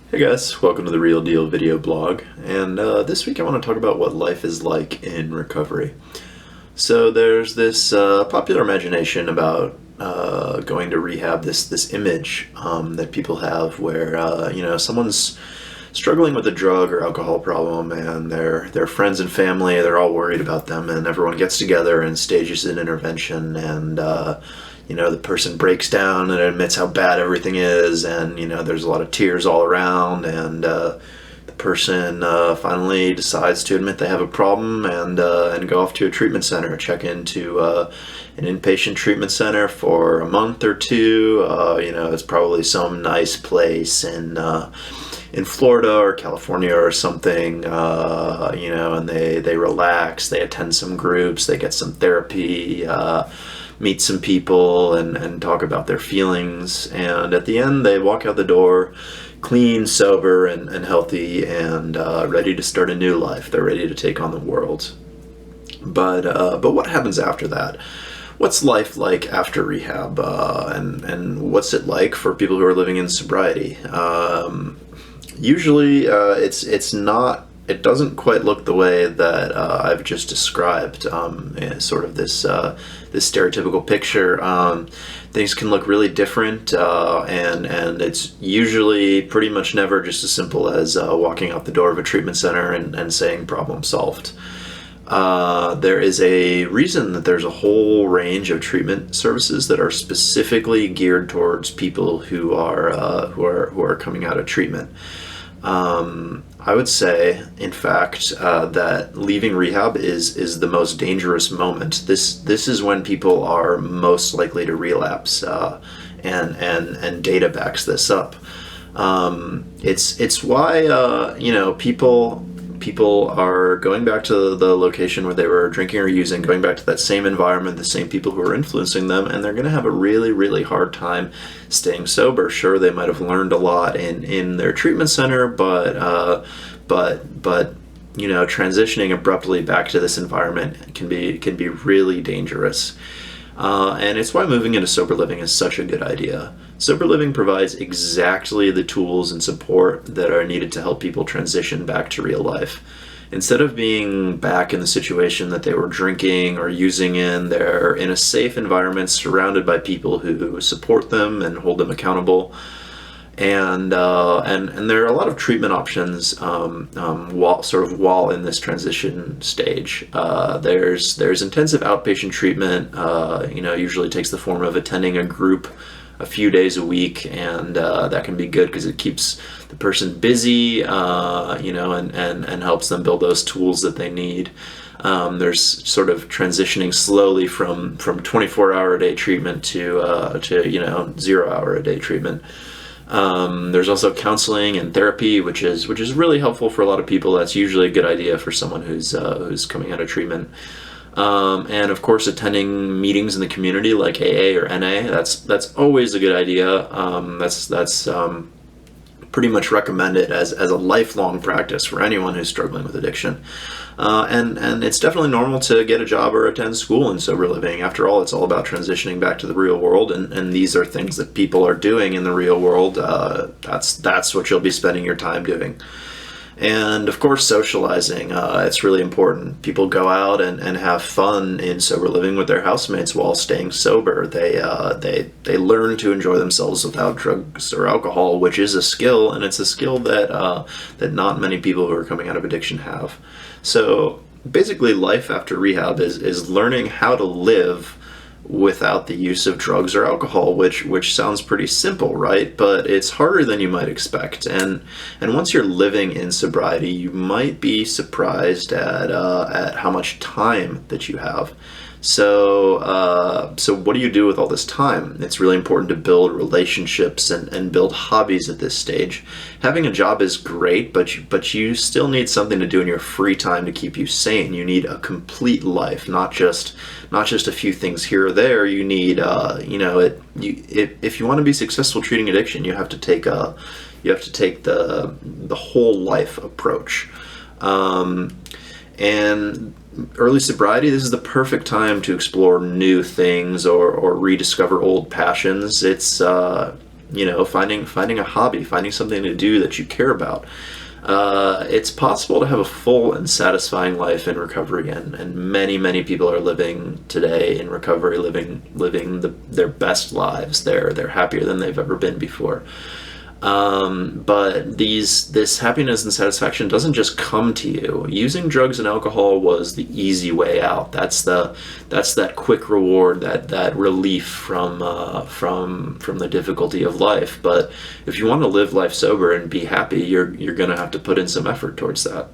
Hey guys, welcome to the Real Deal video blog. And this week I want to talk about what life is like in recovery. So there's this popular imagination about going to rehab, this image that people have where someone's struggling with a drug or alcohol problem, and their friends and family, they're all worried about them, and everyone gets together and stages an intervention, and the person breaks down and admits how bad everything is, and there's a lot of tears all around, and the person finally decides to admit they have a problem and go off to a treatment center, check into an inpatient treatment center for a month or two. It's probably some nice place in Florida or California or something, and they relax, they attend some groups, they get some therapy, meet some people and talk about their feelings, and at the end they walk out the door clean, sober, and healthy, and ready to start a new life. They're ready to take on the world. But what happens after that? What's life like after rehab, and what's it like for people who are living in sobriety? Usually it's not. It doesn't quite look the way that I've just described. Sort of this stereotypical picture. Things can look really different, and it's usually pretty much never just as simple as walking out the door of a treatment center and saying problem solved. There is a reason that there's a whole range of treatment services that are specifically geared towards people who are coming out of treatment. I would say, in fact, that leaving rehab is the most dangerous moment. This is when people are most likely to relapse, and data backs this up. It's why people are going back to the location where they were drinking or using, going back to that same environment, the same people who are influencing them, and they're going to have a really, really hard time staying sober. Sure, they might have learned a lot in their treatment center, but transitioning abruptly back to this environment can be really dangerous. And it's why moving into sober living is such a good idea. Sober living provides exactly the tools and support that are needed to help people transition back to real life. Instead of being back in the situation that they were drinking or using in, they're in a safe environment surrounded by people who support them and hold them accountable. And there are a lot of treatment options while in this transition stage. There's intensive outpatient treatment. Usually takes the form of attending a group a few days a week, and that can be good because it keeps the person busy, and helps them build those tools that they need. There's sort of transitioning slowly from 24-hour-a-day treatment to 0-hour-a-day treatment. There's also counseling and therapy, which is really helpful for a lot of people. That's usually a good idea for someone who's coming out of treatment. And of course, attending meetings in the community like AA or NA. That's always a good idea. That's pretty much recommended as a lifelong practice for anyone who's struggling with addiction. And it's definitely normal to get a job or attend school in sober living. After all, it's all about transitioning back to the real world, and these are things that people are doing in the real world. That's what you'll be spending your time doing. And of course, socializing, it's really important. People go out and have fun in sober living with their housemates while staying sober. They learn to enjoy themselves without drugs or alcohol, which is a skill, and it's a skill that not many people who are coming out of addiction have. So basically, life after rehab is learning how to live without the use of drugs or alcohol, which sounds pretty simple, right? But it's harder than you might expect. And once you're living in sobriety, you might be surprised at how much time that you have. So what do you do with all this time? It's really important to build relationships and build hobbies at this stage. Having a job is great, but you still need something to do in your free time to keep you sane. You need a complete life, not just a few things here or there. You need if you want to be successful treating addiction, you have to take the whole life approach. And early sobriety, this is the perfect time to explore new things or rediscover old passions. It's finding a hobby, finding something to do that you care about. It's possible to have a full and satisfying life in recovery, and many people are living today in recovery, living their best lives. They're happier than they've ever been before. But this happiness and satisfaction doesn't just come to you. Using drugs and alcohol was the easy way out. That's that quick reward, that relief from the difficulty of life. But if you want to live life sober and be happy, you're gonna have to put in some effort towards that.